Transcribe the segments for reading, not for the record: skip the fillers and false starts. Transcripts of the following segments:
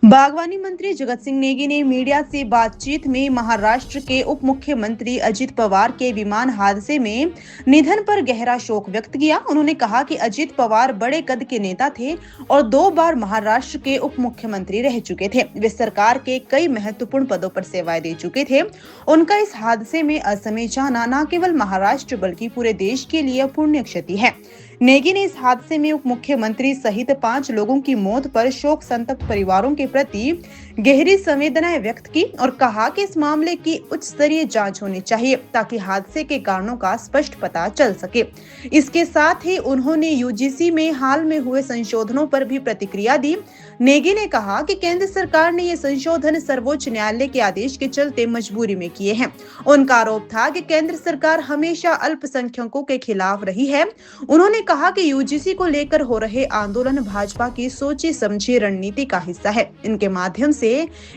बागवानी मंत्री जगत सिंह नेगी ने मीडिया से बातचीत में महाराष्ट्र के उप मुख्यमंत्री अजित पवार के विमान हादसे में निधन पर गहरा शोक व्यक्त किया। उन्होंने कहा कि अजित पवार बड़े कद के नेता थे और 2 बार महाराष्ट्र के उप मुख्यमंत्री रह चुके थे। वे सरकार के कई महत्वपूर्ण पदों पर सेवाएं दे चुके थे। उनका इस हादसे में असमय जाना न केवल महाराष्ट्र बल्कि पूरे देश के लिए पुण्य क्षति है। नेगी ने इस हादसे में उप मुख्यमंत्री सहित 5 लोगों की मौत पर शोक संतप्त परिवारों के प्रति गहरी संवेदनाएं व्यक्त की और कहा कि इस मामले की उच्च स्तरीय जांच होनी चाहिए ताकि हादसे के कारणों का स्पष्ट पता चल सके। इसके साथ ही उन्होंने यूजीसी में हाल में हुए संशोधनों पर भी प्रतिक्रिया दी। नेगी ने कहा कि केंद्र सरकार ने ये संशोधन सर्वोच्च न्यायालय के आदेश के चलते मजबूरी में किए हैं। उनका आरोप था कि केंद्र सरकार हमेशा अल्पसंख्यकों के खिलाफ रही है। उन्होंने कहा कि यूजीसी को लेकर हो रहे आंदोलन भाजपा की सोची समझी रणनीति का हिस्सा है। इनके माध्यम से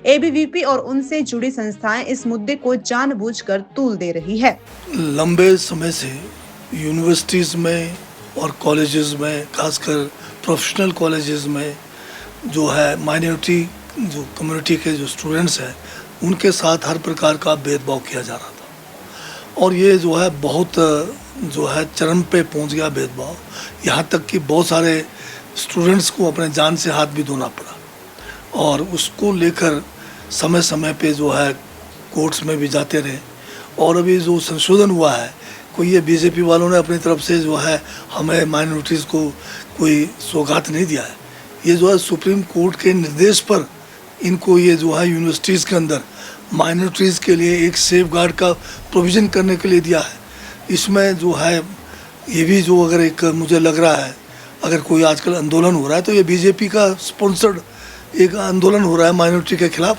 एबीवीपी और उनसे जुड़ी संस्थाएं इस मुद्दे को जानबूझकर तूल दे रही है। लंबे समय से यूनिवर्सिटीज़ में और कॉलेजेस में, खासकर प्रोफेशनल कॉलेजेस में जो है माइनॉरिटी जो कम्युनिटी के जो स्टूडेंट्स हैं उनके साथ हर प्रकार का भेदभाव किया जा रहा था और ये जो है बहुत जो है चरम पे पहुंच गया भेदभाव। यहाँ तक कि बहुत सारे स्टूडेंट्स को अपने जान से हाथ भी धोना पड़ा और उसको लेकर समय समय पे जो है कोर्ट्स में भी जाते रहे। और अभी जो संशोधन हुआ है, कोई ये बीजेपी वालों ने अपनी तरफ से जो है हमें माइनॉरिटीज़ को कोई सौगात नहीं दिया है। ये जो है सुप्रीम कोर्ट के निर्देश पर इनको ये जो है यूनिवर्सिटीज़ के अंदर माइनॉरिटीज़ के लिए एक सेफ गार्ड का प्रोविज़न करने के लिए दिया है। इसमें जो है ये भी जो अगर एक मुझे लग रहा है अगर कोई आजकल आंदोलन हो रहा है तो ये बीजेपी का स्पॉन्सर्ड एक आंदोलन हो रहा है माइनॉरिटी के खिलाफ,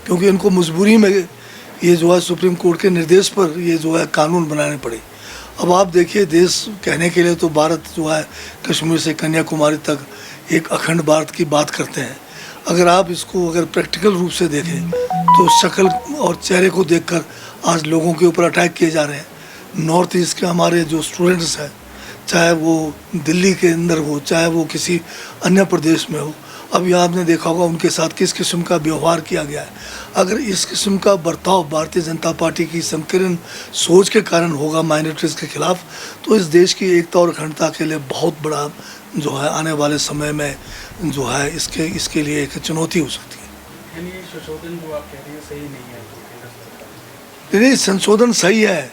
क्योंकि इनको मजबूरी में ये जो है सुप्रीम कोर्ट के निर्देश पर ये जो है कानून बनाने पड़े। अब आप देखिए, देश कहने के लिए तो भारत जो है कश्मीर से कन्याकुमारी तक एक अखंड भारत की बात करते हैं। अगर आप इसको अगर प्रैक्टिकल रूप से देखें तो शक्ल और चेहरे को देखकर आज लोगों के ऊपर अटैक किए जा रहे हैं। नॉर्थ ईस्ट के हमारे जो स्टूडेंट्स हैं, चाहे वो दिल्ली के अंदर हो चाहे वो किसी अन्य प्रदेश में हो, अभी आपने देखा होगा उनके साथ किस किस्म का व्यवहार किया गया है। अगर इस किस्म का बर्ताव भारतीय जनता पार्टी की संकीर्ण सोच के कारण होगा माइनॉरिटीज़ के खिलाफ, तो इस देश की एकता और अखंडता के लिए बहुत बड़ा जो है आने वाले समय में जो है इसके लिए एक चुनौती हो सकती है। यानी संशोधन जो आप कह रहे हैं सही नहीं है? नहीं, संशोधन सही है,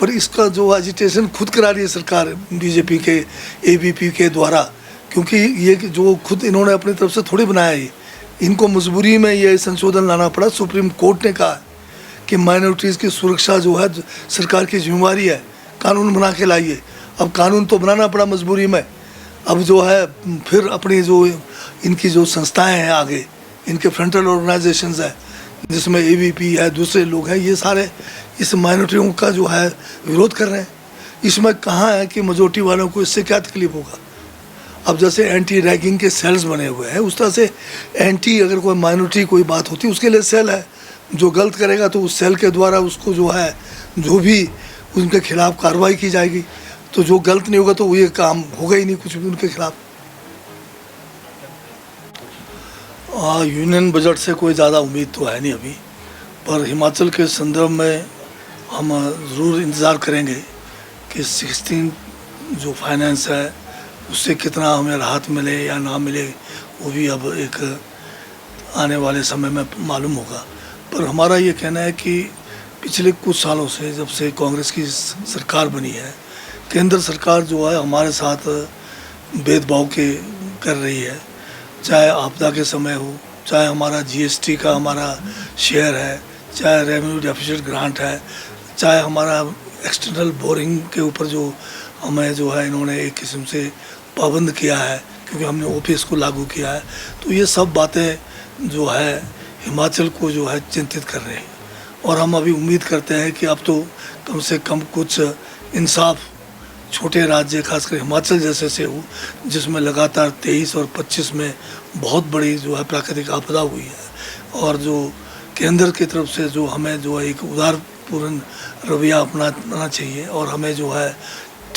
पर इसका जो एजिटेशन खुद करा रही है सरकार बीजेपी के एबीपी के द्वारा, क्योंकि ये जो खुद इन्होंने अपनी तरफ से थोड़ी बनाया है, इनको मजबूरी में ये संशोधन लाना पड़ा। सुप्रीम कोर्ट ने कहा कि माइनॉरिटीज़ की सुरक्षा जो है सरकार की जिम्मेवारी है, कानून बना के लाइए। अब कानून तो बनाना पड़ा मजबूरी में। अब जो है फिर अपनी जो इनकी जो संस्थाएं हैं आगे, इनके फ्रंटल ऑर्गेनाइजेशंस हैं जिसमें एबीपी है, दूसरे लोग हैं, ये सारे इस माइनॉरिटियों का जो है विरोध कर रहे हैं। इसमें कहाँ है कि मेजॉरिटी वालों को इससे क्या तकलीफ होगा। अब जैसे एंटी रैगिंग के सेल्स बने हुए हैं, उस तरह से एंटी अगर कोई माइनॉरिटी कोई बात होती है उसके लिए सेल है, जो गलत करेगा तो उस सेल के द्वारा उसको जो है जो भी उनके खिलाफ कार्रवाई की जाएगी। तो जो गलत नहीं होगा तो ये काम होगा ही नहीं कुछ भी उनके खिलाफ। यूनियन बजट से कोई ज़्यादा उम्मीद तो है नहीं अभी, पर हिमाचल के संदर्भ में हम ज़रूर इंतज़ार करेंगे कि 16 जो फाइनेंस है उससे कितना हमें राहत मिले या ना मिले, वो भी अब एक आने वाले समय में मालूम होगा। पर हमारा ये कहना है कि पिछले कुछ सालों से जब से कांग्रेस की सरकार बनी है, केंद्र सरकार जो है हमारे साथ भेदभाव के कर रही है, चाहे आपदा के समय हो, चाहे हमारा जीएसटी का हमारा शेयर है, चाहे रेवेन्यू डेफिसिट ग्रांट है, चाहे हमारा एक्सटर्नल बोरिंग के ऊपर जो हमें जो है इन्होंने एक किस्म से पाबंद किया है क्योंकि हमने ओपीएस को लागू किया है। तो ये सब बातें जो है हिमाचल को जो है चिंतित कर रहे हैं और हम अभी उम्मीद करते हैं कि अब तो कम से कम कुछ इंसाफ छोटे राज्य खासकर हिमाचल जैसे से हो, जिसमें लगातार 23 और 25 में बहुत बड़ी जो है प्राकृतिक आपदा हुई है और जो केंद्र की तरफ से जो हमें जो है एक उदारपूर्ण रवैया अपनाना चाहिए और हमें जो है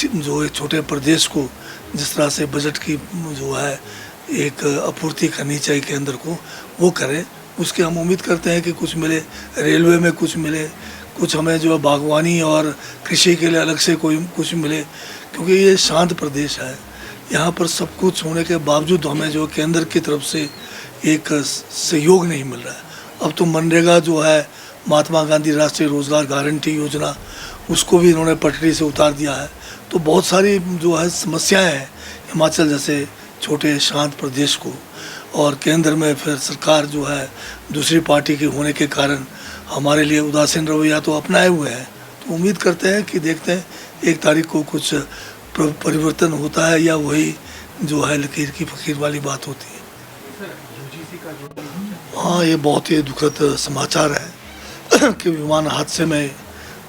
जो एक छोटे प्रदेश को जिस तरह से बजट की जो है एक आपूर्ति करनी चाहिए केंद्र को, वो करे। उसके हम उम्मीद करते हैं कि कुछ मिले, रेलवे में कुछ मिले, कुछ हमें जो है बागवानी और कृषि के लिए अलग से कोई कुछ मिले, क्योंकि ये शांत प्रदेश है। यहाँ पर सब कुछ होने के बावजूद हमें जो केंद्र की तरफ से एक सहयोग नहीं मिल रहा है। अब तो मनरेगा जो है, महात्मा गांधी राष्ट्रीय रोजगार गारंटी योजना, उसको भी इन्होंने पटरी से उतार दिया है। तो बहुत सारी जो है समस्याएं हैं हिमाचल जैसे छोटे शांत प्रदेश को, और केंद्र में फिर सरकार जो है दूसरी पार्टी की होने के कारण हमारे लिए उदासीन रवैया तो अपनाए हुए हैं। तो उम्मीद करते हैं कि देखते हैं 1 तारीख को कुछ परिवर्तन होता है या वही जो है लकीर की फकीर वाली बात होती है। हाँ, ये बहुत ही दुखद समाचार है कि विमान हादसे में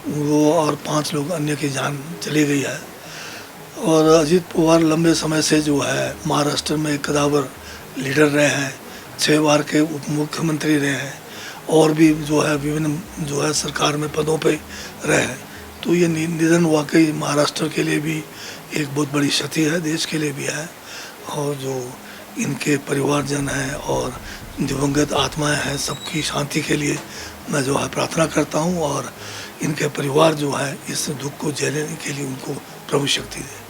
वो और 5 लोग अन्य की जान चली गई है। और अजीत पवार लंबे समय से जो है महाराष्ट्र में कदावर लीडर रहे हैं, 6 बार के उप मुख्यमंत्री रहे हैं, और भी जो है विभिन्न जो है सरकार में पदों पे रहे हैं। तो ये निधन वाकई महाराष्ट्र के लिए भी एक बहुत बड़ी क्षति है, देश के लिए भी है। और जो इनके परिवारजन हैं और दिवंगत आत्माएं हैं, सबकी शांति के लिए मैं जो है प्रार्थना करता हूं, और इनके परिवार जो है इस दुख को झेलने के लिए उनको प्रभु शक्ति दे।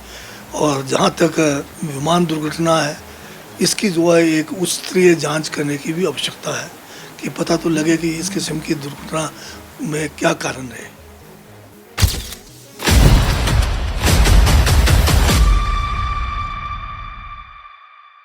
और जहां तक विमान दुर्घटना है, इसकी जो है एक उच्च स्तरीय जांच करने की भी आवश्यकता है कि पता तो लगे कि इस किस्म की दुर्घटना में क्या कारण रहे।